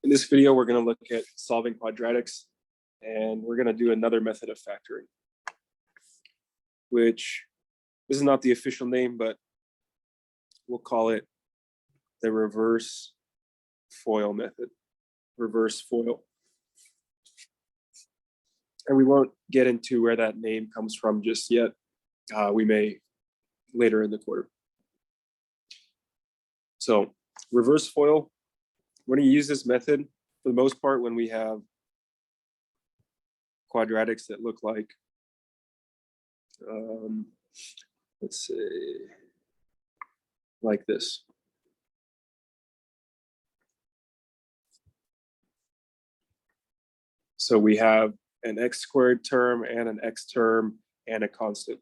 In this video, we're going to look at solving quadratics, and we're going to do another method of factoring, which this is not the official name, but we'll call it the reverse FOIL method, reverse FOIL. And we won't get into where that name comes from just yet. We may later in the quarter. So reverse FOIL, we're going to use this method for the most part when we have quadratics that look like, let's say, like this. So we have an x squared term and an x term and a constant.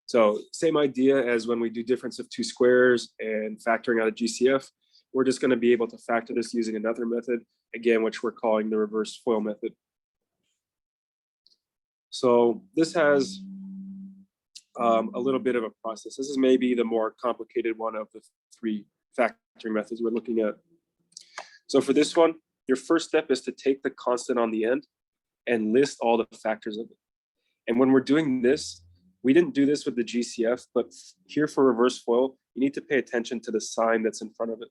So same idea as when we do difference of two squares and factoring out a GCF. We're just going to be able to factor this using another method, again, which we're calling the reverse FOIL method. So this has a little bit of a process. This is maybe the more complicated one of the three factoring methods we're looking at. So for this one, your first step is to take the constant on the end and list all the factors of it. And when we're doing this, we didn't do this with the GCF, but here for reverse FOIL, you need to pay attention to the sign that's in front of it.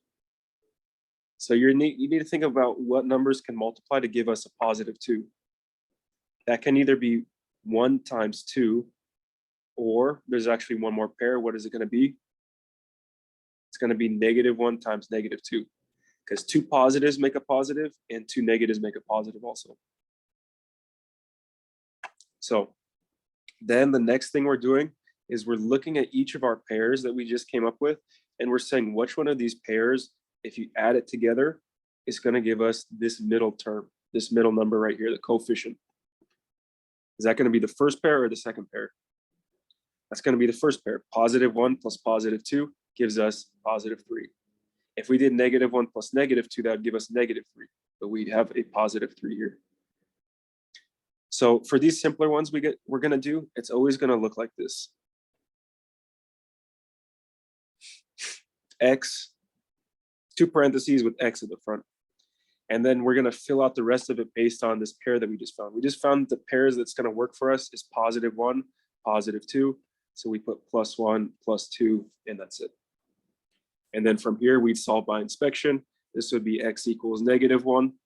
So you need to think about what numbers can multiply to give us a positive 2. That can either be 1 times 2, or there's actually one more pair. What is it going to be? It's going to be -1 times -2, because 2 positives make a positive and 2 negatives make a positive also. So then the next thing we're doing is we're looking at each of our pairs that we just came up with, and we're saying which one of these pairs, if you add it together, is going to give us this middle term, this middle number right here, the coefficient. Is that going to be the first pair or the second pair? That's going to be the first pair. +1 plus +2 gives us +3. If we did -1 plus -2, that would give us -3, but we have a +3 here. So for these simpler ones we're going to do, it's always going to look like this. X, 2 parentheses with X at the front. And then we're going to fill out the rest of it based on this pair that we just found. We just found the pairs that's going to work for us is +1, +2. So we put +1, +2, and that's it. And then from here, we'd solve by inspection. This would be x equals -1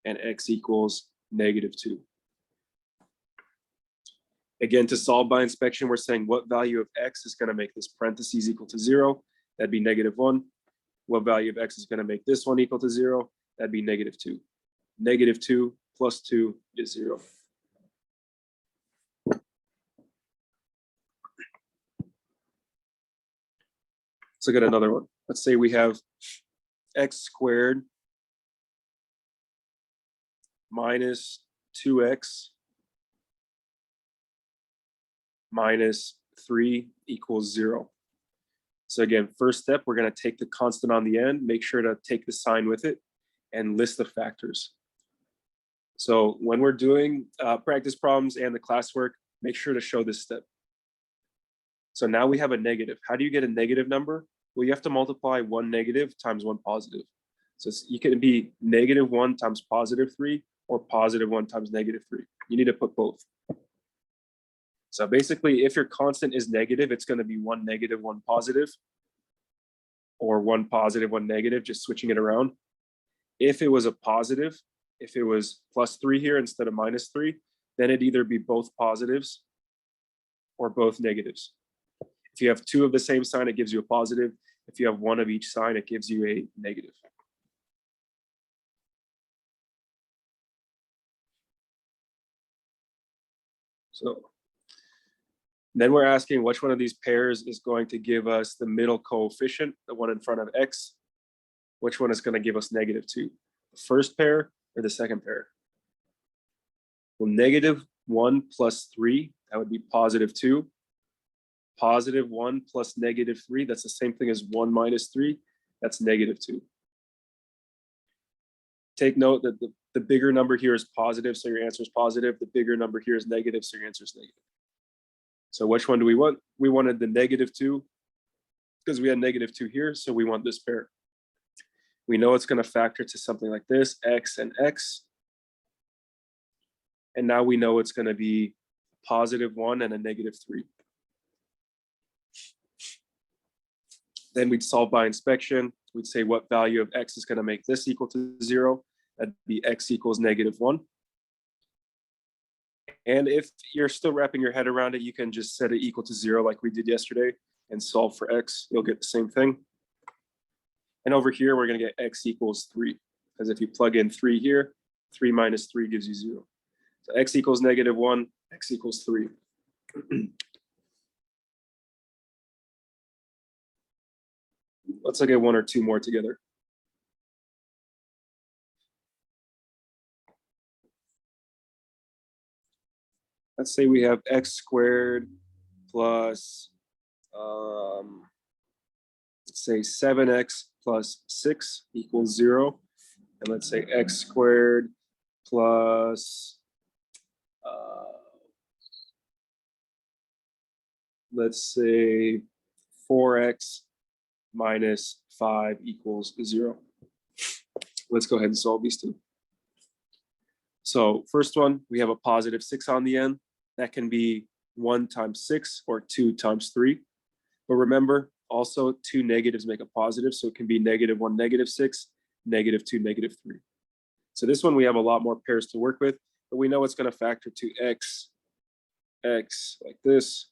and x equals -2. Again, to solve by inspection, we're saying what value of x is going to make this parentheses equal to 0. That'd be -1. What value of x is going to make this one equal to 0? That'd be -2. -2 plus 2 is 0. Let's look at another one. Let's say we have x squared minus 2x minus 3 equals 0. So again, first step, we're going to take the constant on the end, make sure to take the sign with it, and list the factors. So when we're doing practice problems and the classwork, make sure to show this step. So now we have a negative. How do you get a negative number? Well, you have to multiply 1 negative times 1 positive. So you can be -1 times +3 or +1 times -3. You need to put both. So basically, if your constant is negative, it's going to be 1 negative, 1 positive, or 1 positive, 1 negative, just switching it around. If it was a positive, if it was +3 here instead of -3, then it'd either be both positives or both negatives. If you have 2 of the same sign, it gives you a positive. If you have 1 of each sign, it gives you a negative. So then we're asking which one of these pairs is going to give us the middle coefficient, the one in front of x. Which one is going to give us -2? The first pair or the second pair? Well, -1 plus 3, that would be +2. +1 plus -3, that's the same thing as 1 minus 3, that's -2. Take note that the bigger number here is positive, so your answer is positive. The bigger number here is negative, so your answer is negative. So which one do we want? We wanted the -2 because we had -2 here, so we want this pair. We know it's going to factor to something like this, x and x. And now we know it's going to be +1 and a -3. Then we'd solve by inspection. We'd say what value of x is going to make this equal to 0. That'd be x equals -1. And if you're still wrapping your head around it, you can just set it equal to 0 like we did yesterday and solve for x. You'll get the same thing. And over here, we're going to get x equals 3. Because if you plug in 3 here, 3 minus 3 gives you 0. So x equals -1, x equals 3. Let's look at one or two more together. Let's say we have x squared plus, let's say 7x plus 6 equals 0. And let's say x squared plus, let's say 4x minus 5 equals 0. Let's go ahead and solve these two. So first one, we have a +6 on the end. That can be 1 times 6 or 2 times 3. But remember, also 2 negatives make a positive, so it can be -1, -6, -2, -3. So this one, we have a lot more pairs to work with, but we know it's going to factor to x like this.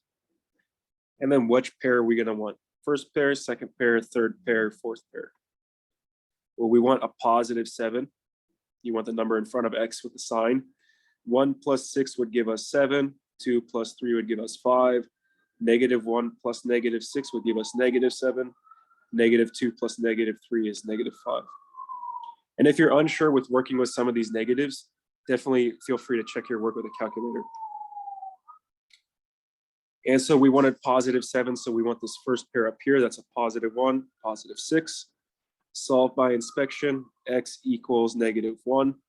And then which pair are we going to want? First pair, second pair, third pair, fourth pair. Well, we want a +7. You want the number in front of x with the sign. 1 plus 6 would give us 7. 2 plus 3 would give us 5. -1 plus -6 would give us -7. -2 plus -3 is -5. And if you're unsure with working with some of these negatives, definitely feel free to check your work with a calculator. And so we wanted +7, so we want this first pair up here. That's a +1, +6. Solve by inspection, x equals -1,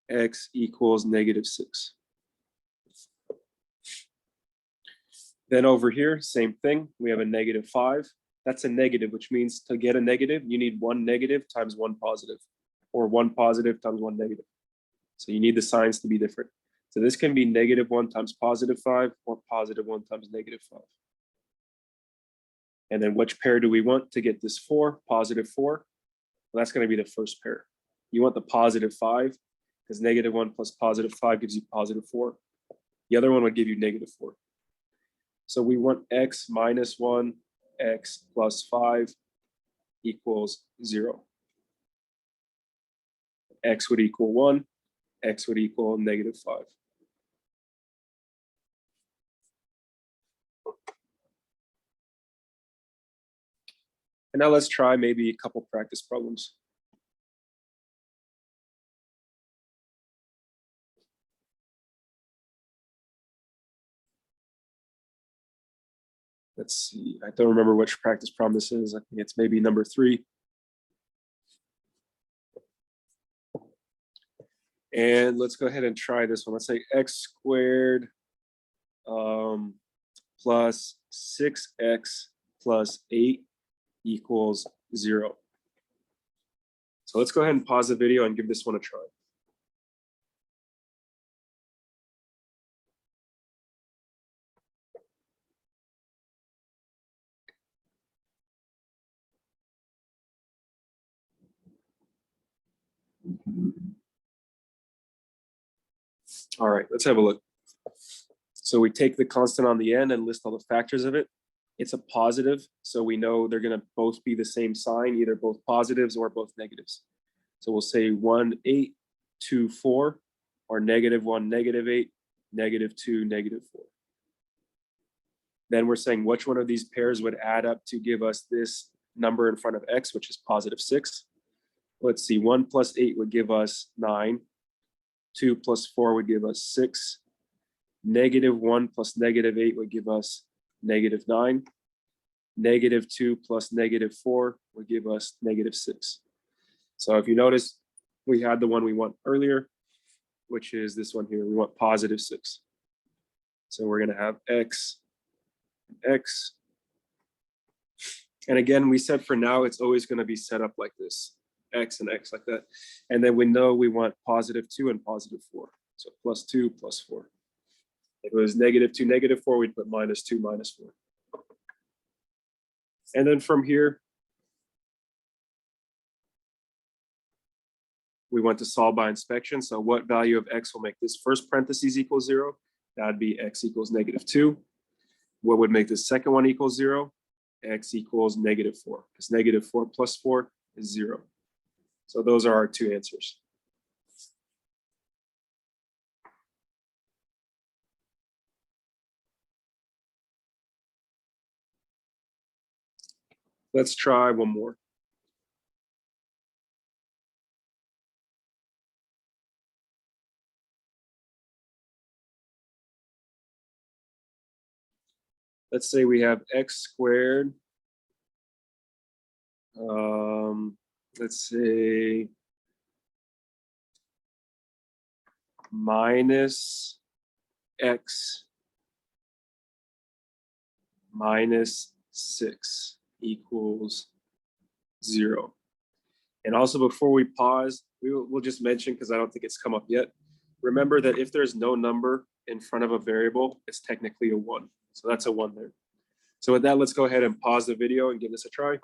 x equals -6. Then over here, same thing. We have a -5. That's a negative, which means to get a negative, you need 1 negative times 1 positive, or 1 positive times 1 negative. So you need the signs to be different. So this can be -1 times +5 or +1 times -5. And then which pair do we want to get this 4, +4? Well, that's going to be the first pair. You want the +5 because -1 plus +5 gives you +4. The other one would give you -4. So we want x minus 1, x plus 5 equals 0. X would equal 1, x would equal -5. And now let's try maybe a couple practice problems. Let's see, I don't remember which practice problem this is. I think it's maybe number 3. And let's go ahead and try this one. Let's say x squared plus 6x plus 8 equals 0. So let's go ahead and pause the video and give this one a try. All right, let's have a look. So we take the constant on the end and list all the factors of it. It's a positive, so we know they're going to both be the same sign, either both positives or both negatives. So we'll say 1, 8, 2, 4, or -1, -8, -2, -4. Then we're saying which one of these pairs would add up to give us this number in front of x, which is +6. Let's see, 1 plus 8 would give us 9. 2 plus 4 would give us 6. -1 plus -8 would give us -9. -2 plus -4 would give us -6. So if you notice, we had the one we want earlier, which is this one here. We want +6. So we're going to have x, x. And again, we said for now, it's always going to be set up like this, x and x like that. And then we know we want +2 and +4. So +2, +4. If it was -2, -4, we'd put -2, -4. And then from here, we want to solve by inspection. So what value of x will make this first parentheses equal 0? That'd be x equals -2. What would make the second one equal 0? X equals -4, because -4 plus 4 is 0. So those are our two answers. Let's try one more. Let's say we have x squared. Let's say minus x minus 6 equals 0. And also before we pause, we'll just mention, because I don't think it's come up yet, remember that if there's no number in front of a variable, it's technically a 1. So that's a 1 there. So with that, let's go ahead and pause the video and give this a try.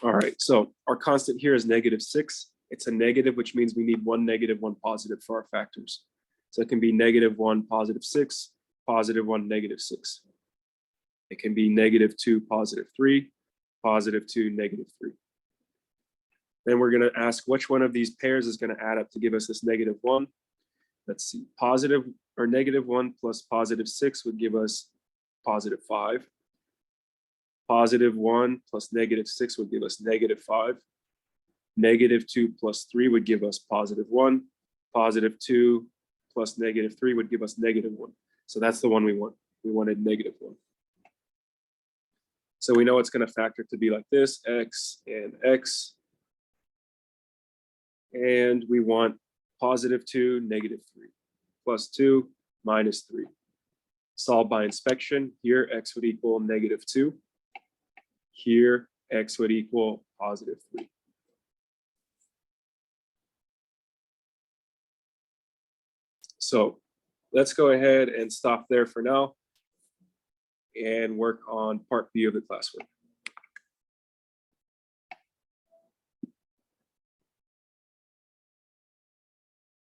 All right, so our constant here is -6. It's a negative, which means we need one negative, one positive for our factors. So it can be -1, +6, +1, -6. It can be -2, +3, +2, -3. Then we're going to ask which one of these pairs is going to add up to give us this -1. Let's see, positive or -1 plus +6 would give us +5. +1 plus -6 would give us -5. -2 plus 3 would give us +1. +2 plus -3 would give us -1. So that's the one we want. We wanted -1. So we know it's going to factor to be like this, x and x. And we want +2, -3, +2, -3. Solve by inspection. Here, x would equal -2. Here, x would equal +3. So let's go ahead and stop there for now and work on part B of the classwork.